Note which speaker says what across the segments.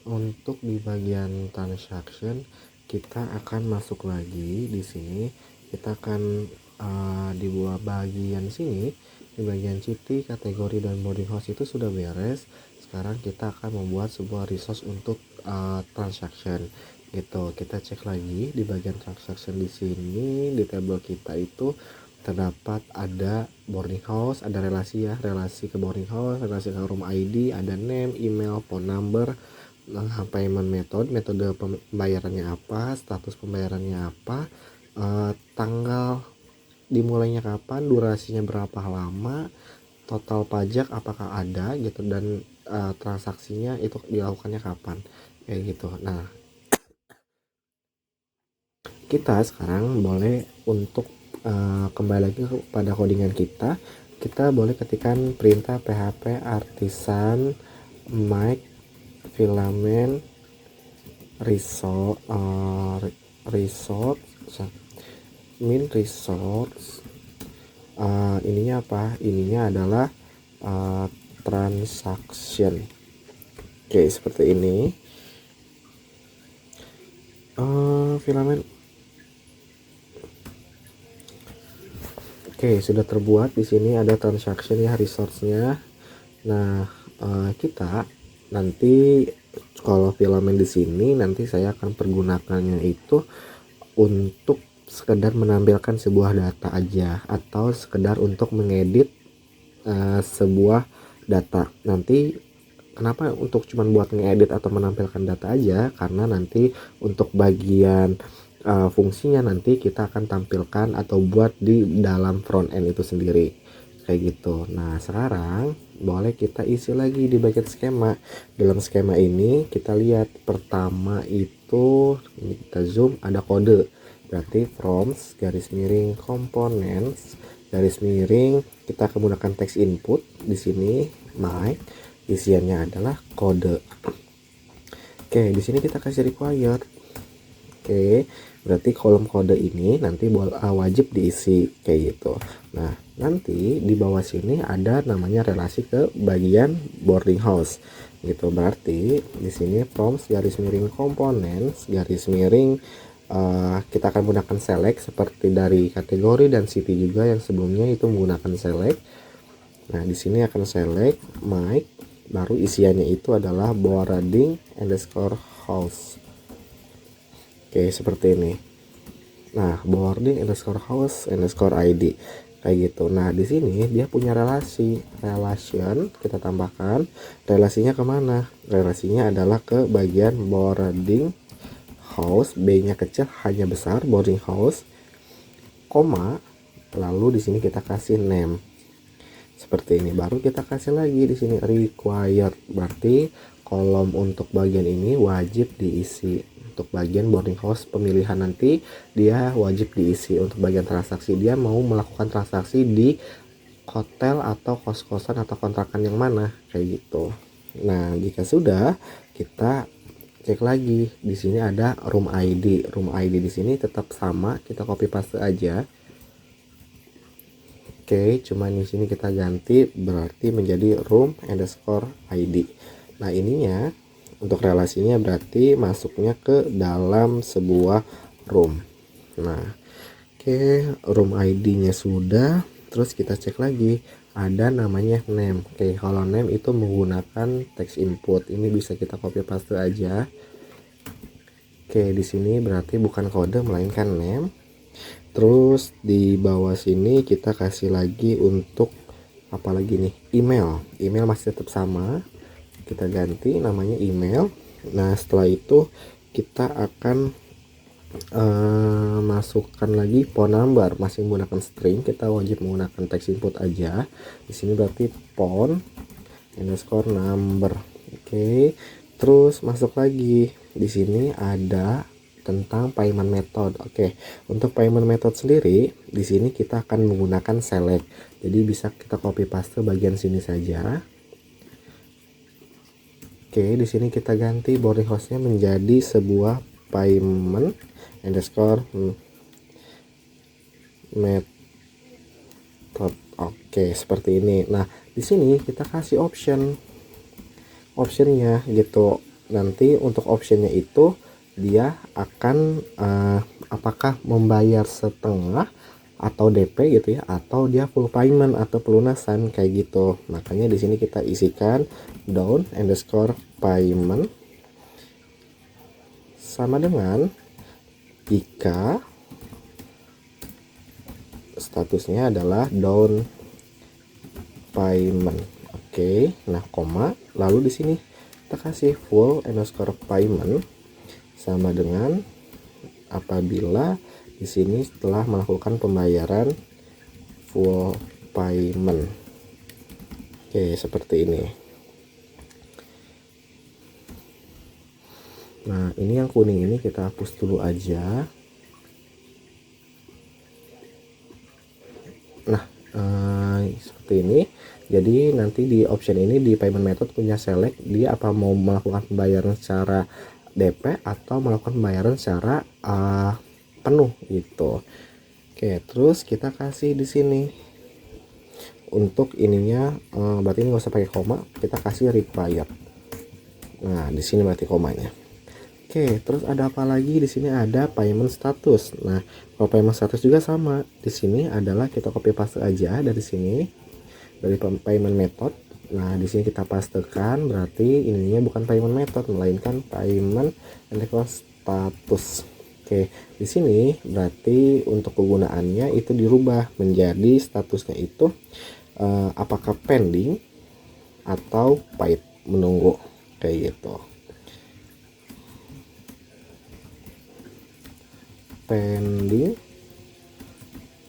Speaker 1: untuk di bagian transaction kita akan masuk lagi di sini. Kita akan di bagian sini, di bagian city, kategori dan boarding house itu sudah beres. Sekarang kita akan membuat sebuah resource untuk transaction gitu. Kita cek lagi di bagian transaction di sini, di tabel kita itu terdapat ada boarding house, ada relasi ya, relasi ke boarding house, relasi ke room ID, ada name, email, phone number, payment method, metode pembayarannya apa, status pembayarannya apa, tanggal dimulainya kapan, durasinya berapa lama, total pajak apakah ada gitu, dan transaksinya itu dilakukannya kapan kayak gitu. Nah, kita sekarang boleh untuk kembali lagi kepada codingan kita boleh ketikkan perintah php artisan mic filament resource min resource, ininya apa, ininya adalah transaction. Oke, seperti ini. Filament. Oke, sudah terbuat. Di sini ada transaction ya, resource-nya. Nah, kita nanti kalau filament di sini nanti saya akan pergunakannya itu untuk sekedar menampilkan sebuah data aja, atau sekedar untuk mengedit sebuah data. Nanti kenapa untuk cuman buat ngedit atau menampilkan data aja, karena nanti untuk bagian fungsinya nanti kita akan tampilkan atau buat di dalam front end itu sendiri kayak gitu. Nah, sekarang boleh kita isi lagi di bagian skema. Dalam skema ini kita lihat pertama itu, ini kita zoom, ada kode, berarti from garis miring components garis miring, kita akan menggunakan text input di sini my, isiannya adalah kode. Oke, di sini kita kasih required. Oke, berarti kolom kode ini nanti wajib diisi kayak gitu. Nah, nanti di bawah sini ada namanya relasi ke bagian boarding house gitu. Berarti di sini from garis miring components garis miring, kita akan menggunakan select seperti dari kategori dan city juga yang sebelumnya itu menggunakan select. Nah, di sini akan select mic, baru isiannya itu adalah boarding underscore house. Oke, seperti ini. Nah, boarding underscore house underscore ID kayak gitu. Nah, di sini dia punya relation, kita tambahkan relasinya kemana? Relasinya adalah ke bagian boarding house, B-nya kecil hanya besar, boarding house, koma, lalu di sini kita kasih name seperti ini. Baru kita kasih lagi di sini required, berarti kolom untuk bagian ini wajib diisi. Untuk bagian boarding house pemilihan nanti dia wajib diisi. Untuk bagian transaksi, dia mau melakukan transaksi di hotel atau kos-kosan atau kontrakan yang mana kayak gitu. Nah, jika sudah, kita cek lagi. Di sini ada room ID. Room ID di sini tetap sama, kita copy paste aja. Oke, cuman di sini kita ganti berarti menjadi room underscore ID. Nah, ininya untuk relasinya berarti masuknya ke dalam sebuah room. Nah, oke, room ID-nya sudah. Terus kita cek lagi, ada namanya name. Oke, kalau name itu menggunakan text input. Ini bisa kita copy paste aja. Oke, di sini berarti bukan kode melainkan name. Terus di bawah sini kita kasih lagi untuk apa lagi nih, email masih tetap sama, kita ganti namanya email. Nah, setelah itu kita akan masukkan lagi phone number, masih menggunakan string, kita wajib menggunakan text input aja. Di sini berarti phone underscore number. Oke, terus masuk lagi. Di sini ada tentang payment method. Oke, untuk payment method sendiri di sini kita akan menggunakan select. Jadi bisa kita copy paste bagian sini saja. Oke, di sini kita ganti boarding house-nya menjadi sebuah payment underscore method. Oke, seperti ini. Nah, di sini kita kasih optionnya gitu. nanti untuk optionnya itu dia akan apakah membayar setengah atau DP gitu ya, atau dia full payment atau pelunasan kayak gitu. Makanya di sini kita isikan down underscore payment sama dengan jika statusnya adalah down payment. Oke, nah koma, lalu di sini kita kasih full underscore payment sama dengan apabila di sini setelah melakukan pembayaran full payment. Oke, seperti ini. Nah, ini yang kuning ini kita hapus dulu aja. Nah, seperti ini. Jadi nanti di option ini di payment method punya select dia apa mau melakukan pembayaran secara DP atau melakukan pembayaran secara penuh gitu. Oke, terus kita kasih di sini untuk ininya berarti ini nggak usah pakai koma, kita kasih required. Nah, di sini berarti komanya. Oke, terus ada apa lagi? Di sini ada payment status. Nah, kalau payment status juga sama. Di sini adalah kita copy paste aja dari sini, dari payment method. Nah, di sini kita pastekan, berarti ininya bukan payment method, melainkan payment underscore status. Oke, di sini berarti untuk kegunaannya itu dirubah menjadi statusnya itu apakah pending atau paid, menunggu kayak gitu. Pending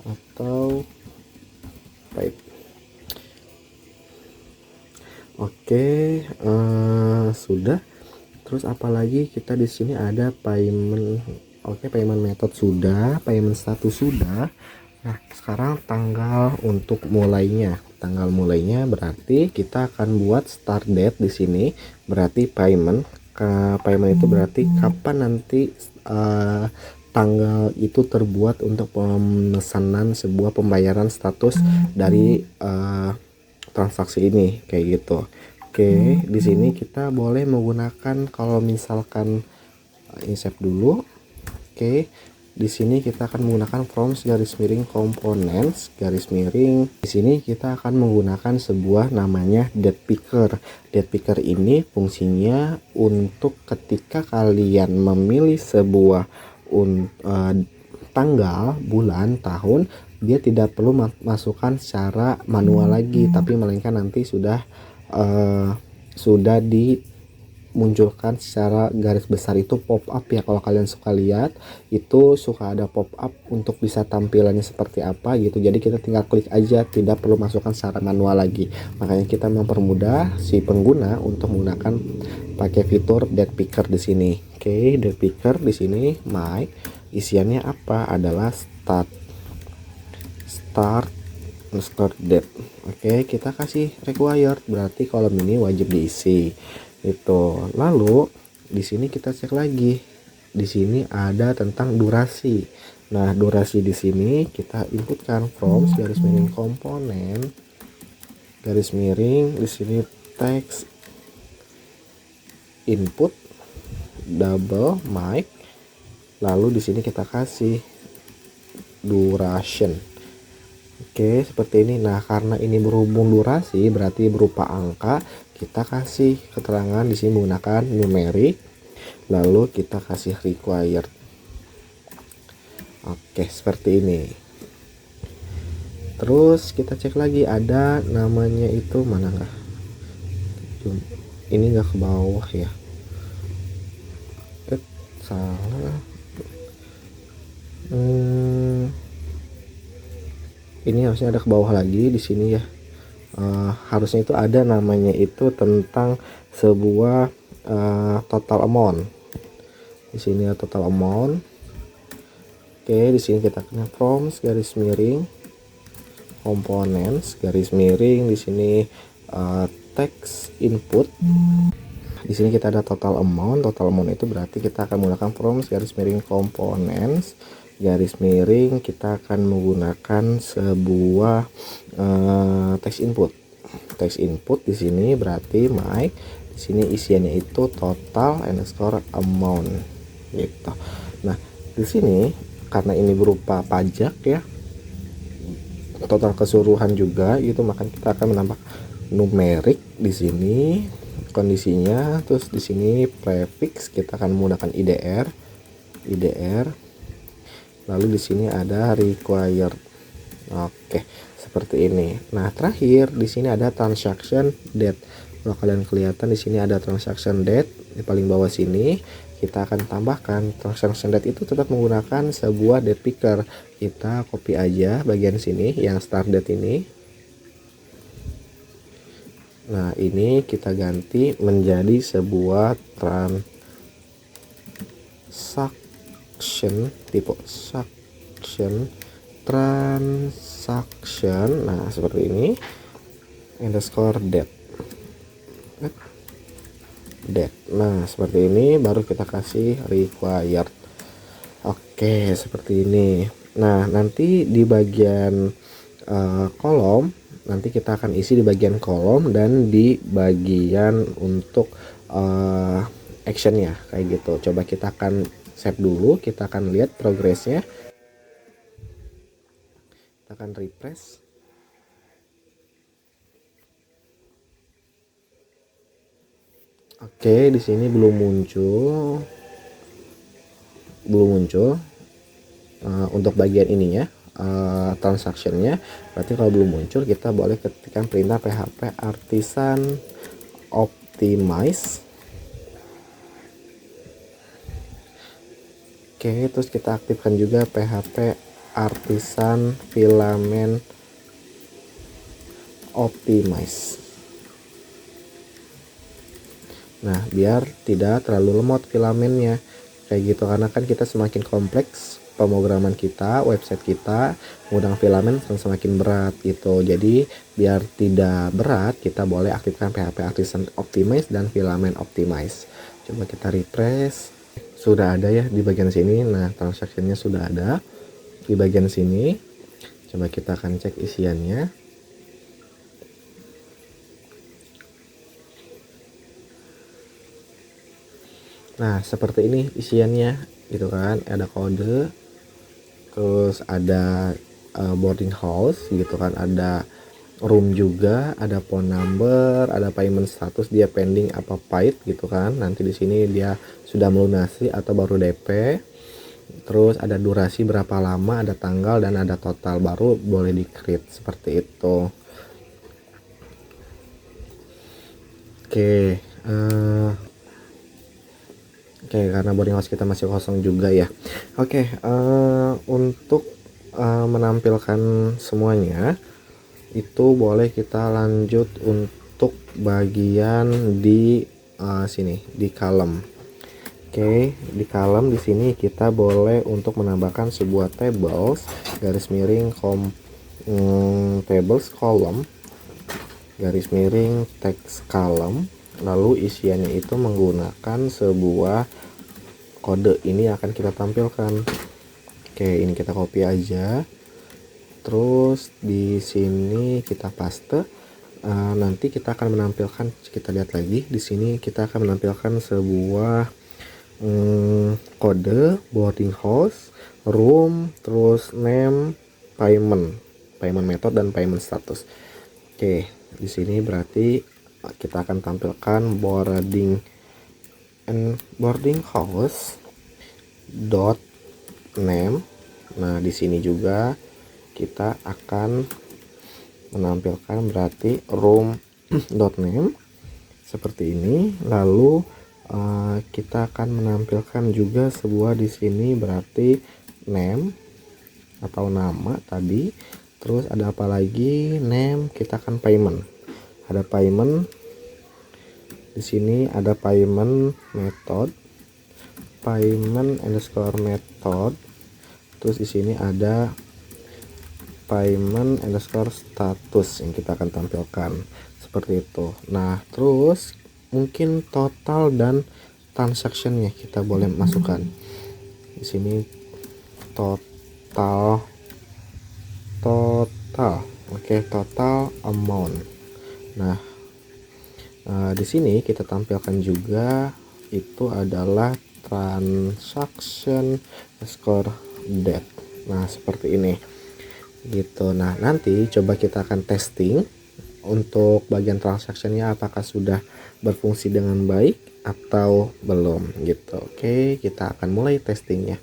Speaker 1: atau paid. Oke, sudah. Terus apalagi kita di sini ada payment. Oke, payment method sudah, payment status sudah. Nah, sekarang tanggal untuk mulainya. Tanggal mulainya berarti kita akan buat start date di sini. Berarti payment. Payment itu berarti kapan nanti tanggal itu terbuat untuk pemesanan sebuah pembayaran status dari transaksi ini kayak gitu. Oke, di sini kita boleh menggunakan kalau misalkan insert dulu. Oke, di sini kita akan menggunakan from garis miring components garis miring. Di sini kita akan menggunakan sebuah namanya date picker. Date picker ini fungsinya untuk ketika kalian memilih sebuah tanggal, bulan, tahun, dia tidak perlu masukkan secara manual lagi, tapi melainkan nanti sudah dimunculkan secara garis besar itu pop up ya. Kalau kalian suka lihat itu suka ada pop up untuk bisa tampilannya seperti apa gitu, jadi kita tinggal klik aja, tidak perlu masukkan secara manual lagi. Makanya kita mempermudah si pengguna untuk menggunakan pakai fitur date picker di sini. Oke, date picker di sini isiannya apa adalah start date. Oke, kita kasih required, berarti kolom ini wajib diisi itu. Lalu di sini kita cek lagi, di sini ada tentang durasi. Nah, durasi di sini kita inputkan from garis miring komponen garis miring, di sini text input double mic, lalu di sini kita kasih duration. Oke, seperti ini. Nah, karena ini berhubung durasi berarti berupa angka, kita kasih keterangan di sini menggunakan numeric, lalu kita kasih required. Oke, seperti ini. Terus kita cek lagi, ada namanya itu mana enggak? Ini enggak ke bawah ya. Salah. Ini harusnya ada ke bawah lagi di sini ya. Harusnya itu ada namanya itu tentang sebuah total amount. Di sini ada total amount. Oke, di sini kita kena from garis miring components garis miring, di sini text input. Di sini kita ada total amount. Total amount itu berarti kita akan menggunakan from garis miring components garis miring, kita akan menggunakan sebuah text input. Text input di sini berarti mic. Di Di sini isiannya itu total underscore amount gitu. Nah, di sini karena ini berupa pajak ya, total keseluruhan juga gitu, maka kita akan menambah numerik di sini kondisinya. Terus di sini prefix kita akan menggunakan IDR. Lalu di sini ada required. Oke, seperti ini. Nah, terakhir di sini ada transaction date. Kalau kalian kelihatan di sini ada transaction date di paling bawah sini, kita akan tambahkan transaction date itu tetap menggunakan sebuah date picker. Kita copy aja bagian sini yang start date ini. Nah, ini kita ganti menjadi sebuah transaction tipe transaction. Nah, seperti ini underscore date. Nah, seperti ini baru kita kasih required. Oke, seperti ini. Nah, nanti di bagian kolom, nanti kita akan isi di bagian kolom dan di bagian untuk actionnya kayak gitu. Coba kita akan save dulu, kita akan lihat progresnya. Kita akan refresh. Oke, di sini belum muncul untuk bagian ininya, transactionnya. Berarti kalau belum muncul, kita boleh ketikkan perintah php artisan optimize. Oke, terus kita aktifkan juga php artisan filament optimize. Nah, biar tidak terlalu lemot filamennya kayak gitu, karena kan kita semakin kompleks pemrograman kita, website kita menggunakan filamen semakin berat gitu. Jadi biar tidak berat, kita boleh aktifkan php artisan optimize dan filament optimize. Coba kita refresh. Sudah ada ya di bagian sini. Nah, transaksinya sudah ada di bagian sini. Coba kita akan cek isiannya. Nah, seperti ini isiannya gitu kan. Ada kode, terus ada boarding house gitu kan, ada room juga, ada phone number, ada payment status, dia pending apa paid gitu kan. Nanti di sini dia sudah melunasi atau baru DP. Terus ada durasi berapa lama, ada tanggal, dan ada total, baru boleh di-create seperti itu. Oke, karena boarding house kita masih kosong juga ya. Oke, untuk menampilkan semuanya itu boleh kita lanjut untuk bagian di sini di column. Oke, di column di sini kita boleh untuk menambahkan sebuah tables garis miring tables column garis miring text column, lalu isiannya itu menggunakan sebuah kode. Ini akan kita tampilkan. Oke, ini kita copy aja, terus di sini kita paste. Nanti kita akan menampilkan, kita lihat lagi di sini, kita akan menampilkan sebuah kode boarding house, room, terus name, payment method, dan payment status. Oke, di sini berarti kita akan tampilkan boarding house dot name. Nah, di sini juga kita akan menampilkan berarti room dot name seperti ini. Lalu kita akan menampilkan juga sebuah di sini berarti name atau nama tadi. Terus ada apa lagi? Name, kita akan payment. Ada payment. Di sini ada payment method, payment underscore method. Terus di sini ada payment underscore status yang kita akan tampilkan seperti itu. Nah, terus mungkin total dan transactionnya kita boleh masukkan di sini. Total oke, total amount. Nah, Di sini kita tampilkan juga itu adalah transaction score date. Nah, seperti ini gitu. Nah, nanti coba kita akan testing untuk bagian transaksinya apakah sudah berfungsi dengan baik atau belum gitu. Oke, kita akan mulai testingnya.